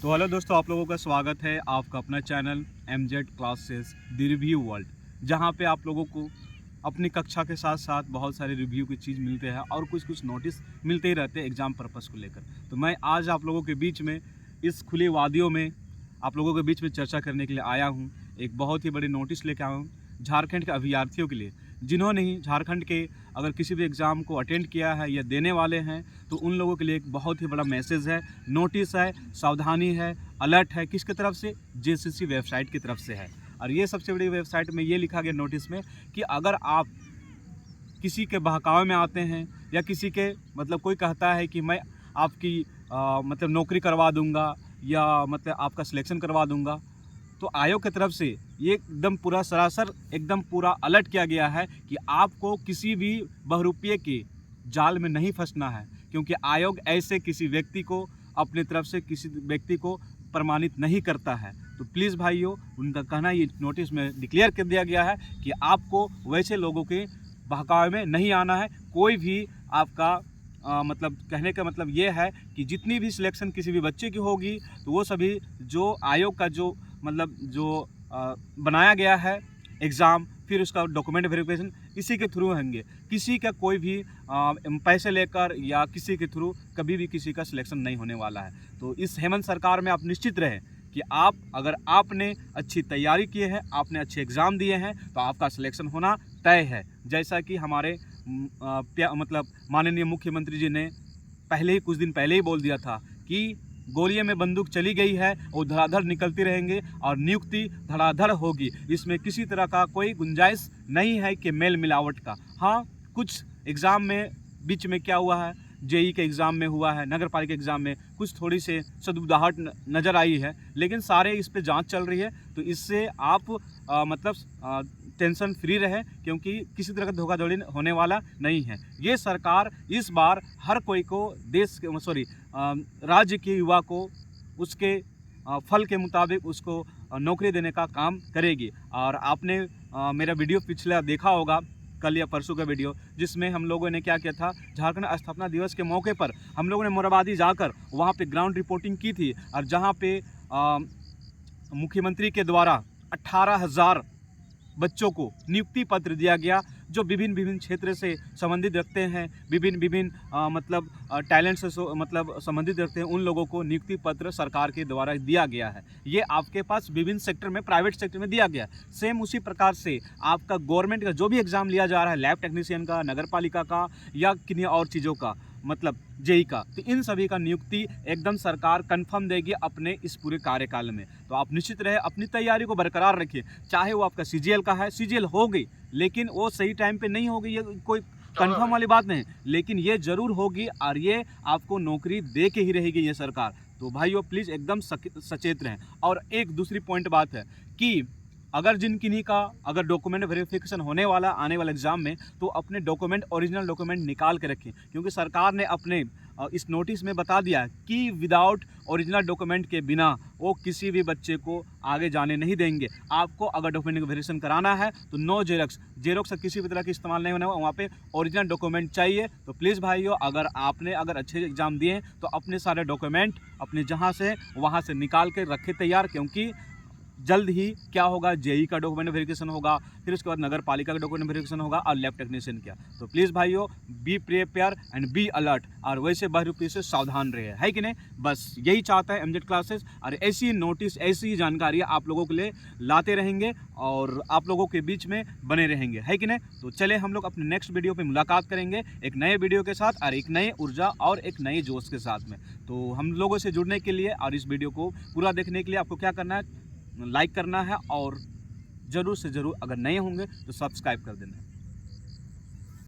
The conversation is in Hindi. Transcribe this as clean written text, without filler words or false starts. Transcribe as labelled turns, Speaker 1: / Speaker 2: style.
Speaker 1: तो हेलो दोस्तों, आप लोगों का स्वागत है आपका अपना channel Mz classes the review world, जहां पे आप लोगों को अपनी कक्षा के साथ साथ बहुत सारे रिव्यू की चीज़ मिलते हैं और कुछ नोटिस मिलते ही रहते हैं एग्ज़ाम पर्पस को लेकर। तो मैं आज आप लोगों के बीच में इस खुली वादियों में आप लोगों के बीच में चर्चा करने के लिए आया हूँ। एक बहुत ही बड़ी नोटिस लेकर आया हूँ झारखंड के अभ्यर्थियों के लिए, जिन्होंने ही झारखंड के अगर किसी भी एग्ज़ाम को अटेंड किया है या देने वाले हैं, तो उन लोगों के लिए एक बहुत ही बड़ा मैसेज है, नोटिस है, सावधानी है, अलर्ट है। किसकी तरफ से? जेसीसी वेबसाइट की तरफ से है। और ये सबसे बड़ी वेबसाइट में ये लिखा गया नोटिस में कि अगर आप किसी के बहकावे में आते हैं या किसी के कोई कहता है कि मैं आपकी नौकरी करवा दूंगा या आपका सिलेक्शन करवा दूंगा, तो आयोग की तरफ से ये एकदम पूरा सरासर एकदम पूरा अलर्ट किया गया है कि आपको किसी भी बहरूपिये के जाल में नहीं फंसना है, क्योंकि आयोग ऐसे किसी व्यक्ति को अपनी तरफ से किसी व्यक्ति को प्रमाणित नहीं करता है। तो प्लीज़ भाइयों, उनका कहना ये नोटिस में डिक्लेयर कर दिया गया है कि आपको वैसे लोगों के बहकावे में नहीं आना है। कोई भी आपका कहने का मतलब ये है कि जितनी भी सिलेक्शन किसी भी बच्चे की होगी, तो वो सभी जो आयोग का जो बनाया गया है एग्ज़ाम, फिर उसका डॉक्यूमेंट वेरिफिकेशन इसी के थ्रू होंगे। किसी का कोई भी पैसे लेकर या किसी के थ्रू कभी भी किसी का सिलेक्शन नहीं होने वाला है। तो इस हेमंत सरकार में आप निश्चित रहें कि अगर आपने अच्छी तैयारी की है, आपने अच्छे एग्ज़ाम दिए हैं, तो आपका सिलेक्शन होना तय है। जैसा कि हमारे माननीय मुख्यमंत्री जी ने कुछ दिन पहले ही बोल दिया था कि गोलियों में बंदूक चली गई है, वो धड़ाधड़ निकलती रहेंगे और नियुक्ति धड़ाधड़ होगी। इसमें किसी तरह का कोई गुंजाइश नहीं है कि मेल मिलावट का। हाँ, कुछ एग्ज़ाम में बीच में क्या हुआ है, जेई के एग्ज़ाम में हुआ है, नगर पालिका एग्ज़ाम में कुछ थोड़ी से सदुबदाहट नज़र आई है, लेकिन सारे इस पे जांच चल रही है। तो इससे आप टेंशन फ्री रहे, क्योंकि किसी तरह का धोखाधड़ी होने वाला नहीं है। ये सरकार इस बार हर कोई को राज्य के युवा को उसके फल के मुताबिक उसको नौकरी देने का काम करेगी। और आपने मेरा वीडियो पिछला देखा होगा, कल या परसों का वीडियो, जिसमें हम लोगों ने क्या किया था, झारखंड स्थापना दिवस के मौके पर हम लोगों ने मोरहाबादी जाकर वहाँ पे ग्राउंड रिपोर्टिंग की थी। और जहाँ पे मुख्यमंत्री के द्वारा 18,000 बच्चों को नियुक्ति पत्र दिया गया, जो विभिन्न क्षेत्र से संबंधित रखते हैं, विभिन्न टैलेंट से संबंधित रखते हैं, उन लोगों को नियुक्ति पत्र सरकार के द्वारा दिया गया है। ये आपके पास विभिन्न सेक्टर में, प्राइवेट सेक्टर में दिया गया है। सेम उसी प्रकार से आपका गवर्नमेंट का जो भी एग्ज़ाम लिया जा रहा है, लैब टेक्नीशियन का, नगर पालिका का या किन्हीं और चीज़ों का, जेई का, तो इन सभी का नियुक्ति एकदम सरकार कंफर्म देगी अपने इस पूरे कार्यकाल में। तो आप निश्चित रहे, अपनी तैयारी को बरकरार रखिए। चाहे वो आपका सीजीएल का है, सीजीएल होगी, लेकिन वो सही टाइम पे नहीं होगी, ये कोई कंफर्म वाली बात नहीं, लेकिन ये जरूर होगी और ये आपको नौकरी दे के ही रहेगी ये सरकार। तो भाइयों, प्लीज़ एकदम सचेत रहें। और एक दूसरी पॉइंट बात है कि अगर किन्हीं का अगर डॉक्यूमेंट वेरिफिकेशन होने वाला आने वाले एग्ज़ाम में, तो अपने डॉक्यूमेंट, ओरिजिनल डॉक्यूमेंट निकाल के रखें, क्योंकि सरकार ने अपने इस नोटिस में बता दिया कि विदाउट ओरिजिनल डॉक्यूमेंट के बिना वो किसी भी बच्चे को आगे जाने नहीं देंगे। आपको अगर डॉक्यूमेंट वेरिफिकेशन कराना है तो नो जेरोक्स का किसी भी तरह का इस्तेमाल नहीं होना, वहाँ पे ओरिजिनल डॉक्यूमेंट चाहिए। तो प्लीज़ भाइयों, अगर अच्छे एग्ज़ाम दिए हैं, तो अपने सारे डॉक्यूमेंट अपने जहाँ से वहाँ से निकाल के रखे तैयार, क्योंकि जल्द ही क्या होगा, जेई का डॉक्यूमेंट वेरिफिकेशन होगा, फिर उसके बाद नगर पालिका का डॉक्यूमेंट वेरिफिकेशन होगा और लैब टेक्नीशियन का। तो प्लीज़ भाइयों, be prepare and be alert, और वैसे बहरूपी से सावधान रहे, है कि नहीं। बस यही चाहता है एमजेड क्लासेस, और ऐसी नोटिस, ऐसी जानकारी आप लोगों के लिए लाते रहेंगे और आप लोगों के बीच में बने रहेंगे, है कि नहीं। तो चले हम लोग अपने नेक्स्ट वीडियो पर मुलाकात करेंगे एक नए वीडियो के साथ और एक नए ऊर्जा और एक नए जोश के साथ में। तो हम लोगों से जुड़ने के लिए और इस वीडियो को पूरा देखने के लिए आपको क्या करना है, लाइक करना है, और ज़रूर से ज़रूर अगर नए होंगे तो सब्सक्राइब कर देना है।